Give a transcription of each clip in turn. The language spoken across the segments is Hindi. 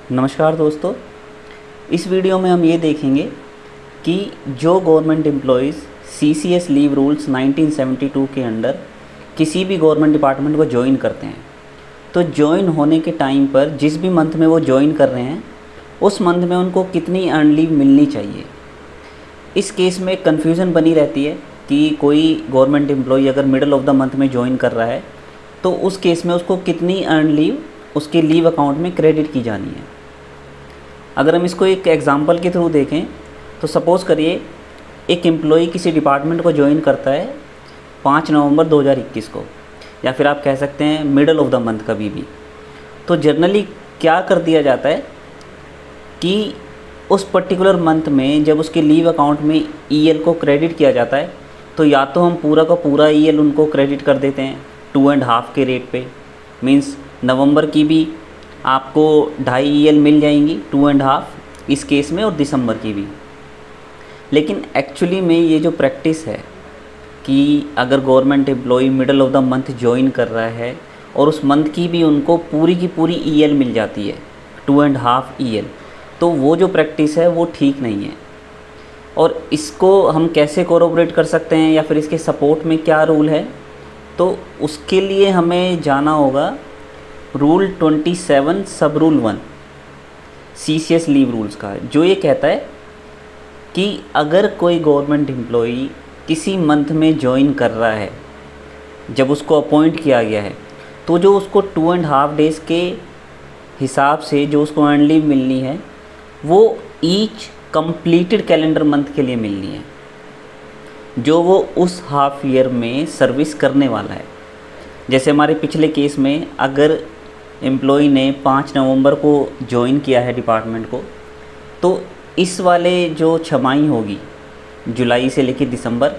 नमस्कार दोस्तों, इस वीडियो में हम ये देखेंगे कि जो government employees CCS leave rules 1972 के अंडर किसी भी गवर्नमेंट डिपार्टमेंट को ज्वाइन करते हैं, तो ज्वाइन होने के टाइम पर जिस भी मंथ में वो ज्वाइन कर रहे हैं उस मंथ में उनको कितनी अर्न लीव मिलनी चाहिए। इस केस में कन्फ्यूज़न बनी रहती है कि कोई गवर्नमेंट एम्प्लॉय अगर मिडल ऑफ द मंथ में ज्वाइन कर रहा है तो उस केस में उसको कितनी अर्न लीव उसके लीव अकाउंट में क्रेडिट की जानी है। अगर हम इसको एक एग्ज़ाम्पल के थ्रू देखें तो सपोज़ करिए एक एम्प्लॉय किसी डिपार्टमेंट को ज्वाइन करता है 5 नवंबर 2021 को, या फिर आप कह सकते हैं मिडल ऑफ द मंथ कभी भी। तो जनरली क्या कर दिया जाता है कि उस पर्टिकुलर मंथ में जब उसके लीव अकाउंट में ईएल को क्रेडिट किया जाता है तो या तो हम पूरा का पूरा ईएल उनको क्रेडिट कर देते हैं 2.5 के रेट पे, मींस नवंबर की भी आपको 2.5 ईएल मिल जाएंगी 2.5 इस केस में, और दिसंबर की भी। लेकिन एक्चुअली में ये जो प्रैक्टिस है कि अगर government employ middle of the month join कर रहा है और उस मंथ की भी उनको पूरी की पूरी ईएल मिल जाती है 2.5 ईएल, तो वो जो प्रैक्टिस है वो ठीक नहीं है। और इसको हम कैसे कोरोबरेट कर सकते हैं या फिर इसके सपोर्ट में क्या रूल है, तो उसके लिए हमें जाना होगा रूल 27 सब रूल 1 सीसीएस लीव रूल्स का, जो ये कहता है कि अगर कोई गवर्नमेंट एम्प्लॉई किसी मंथ में ज्वाइन कर रहा है, जब उसको अपॉइंट किया गया है, तो जो उसको 2.5 डेज़ के हिसाब से जो उसको अर्न लीव मिलनी है वो ईच कंप्लीटेड कैलेंडर मंथ के लिए मिलनी है, जो वो उस हाफ ईयर में सर्विस करने वाला है। जैसे हमारे पिछले केस में अगर एम्प्लॉय ने 5 नवंबर को ज्वाइन किया है डिपार्टमेंट को, तो इस वाले जो छमाही होगी जुलाई से लेकर दिसंबर,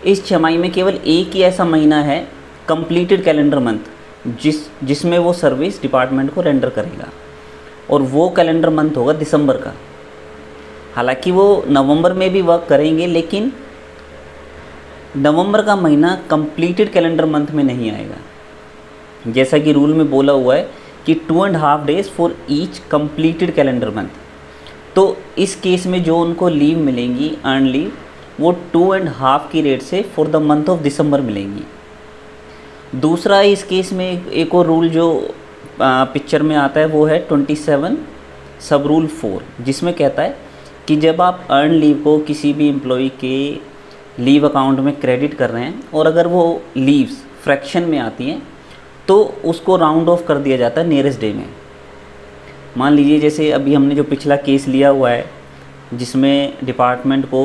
इस छमाही में केवल एक ही ऐसा महीना है कंप्लीटेड कैलेंडर मंथ जिसमें वो सर्विस डिपार्टमेंट को रेंडर करेगा, और वो कैलेंडर मंथ होगा दिसंबर का। हालांकि वो नवंबर में भी वर्क करेंगे, लेकिन नवंबर का महीना कंप्लीटेड कैलेंडर मंथ में नहीं आएगा। जैसा कि रूल में बोला हुआ है कि 2.5 days for each completed calendar month. तो इस केस में जो उनको लीव मिलेंगी अर्न लीव, वो 2.5 की रेट से for the month of December मिलेंगी। दूसरा इस केस में एक और रूल जो पिक्चर में आता है वो है 27 सब रूल 4, जिसमें कहता है कि जब आप अर्न लीव को किसी भी एम्प्लॉय के लीव अकाउंट में क्रेडिट कर रहे हैं और अगर वो लीव्स फ्रैक्शन में आती हैं तो उसको राउंड ऑफ कर दिया जाता है नियरेस्ट डे में। मान लीजिए जैसे अभी हमने जो पिछला केस लिया हुआ है जिसमें डिपार्टमेंट को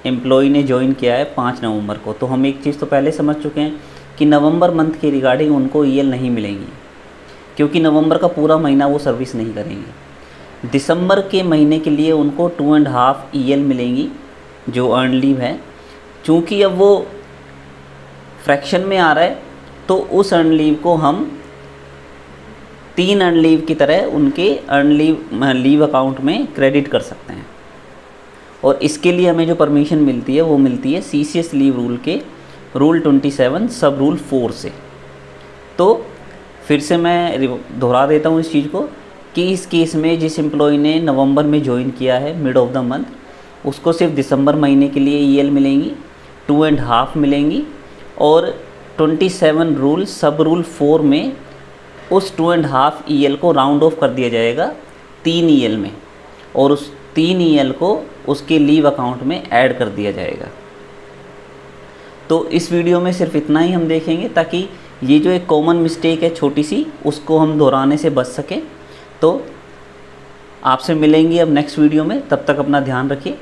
एम्प्लॉय ने ज्वाइन किया है 5 नवंबर को, तो हम एक चीज़ तो पहले समझ चुके हैं कि नवंबर मंथ के रिगार्डिंग उनको ईएल नहीं मिलेंगी, क्योंकि नवंबर का पूरा महीना वो सर्विस नहीं करेंगे। दिसंबर के महीने के लिए उनको 2.5 ईएल मिलेंगी जो अर्न लीव है। चूँकि अब वो फ्रैक्शन में आ रहा है तो उस अर्न लीव को हम 3 अर्न लीव की तरह उनके अर्न लीव अकाउंट में क्रेडिट कर सकते हैं। और इसके लिए हमें जो परमिशन मिलती है वो मिलती है सीसीएस लीव रूल के रूल 27 सब रूल 4 से। तो फिर से मैं दोहरा देता हूँ इस चीज़ को कि इस केस में जिस एम्प्लॉय ने नवंबर में ज्वाइन किया है मिड ऑफ द मंथ, उसको सिर्फ दिसंबर महीने के लिए ईएल मिलेंगी 2.5 मिलेंगी, और 27 रूल सब रूल 4 में उस 2.5 ईएल को राउंड ऑफ कर दिया जाएगा 3 ईएल में, और उस 3 ईएल को उसके लीव अकाउंट में ऐड कर दिया जाएगा। तो इस वीडियो में सिर्फ इतना ही हम देखेंगे ताकि ये जो एक कॉमन मिस्टेक है छोटी सी, उसको हम दोहराने से बच सकें। तो आपसे मिलेंगे अब नेक्स्ट वीडियो में, तब तक अपना ध्यान रखिए।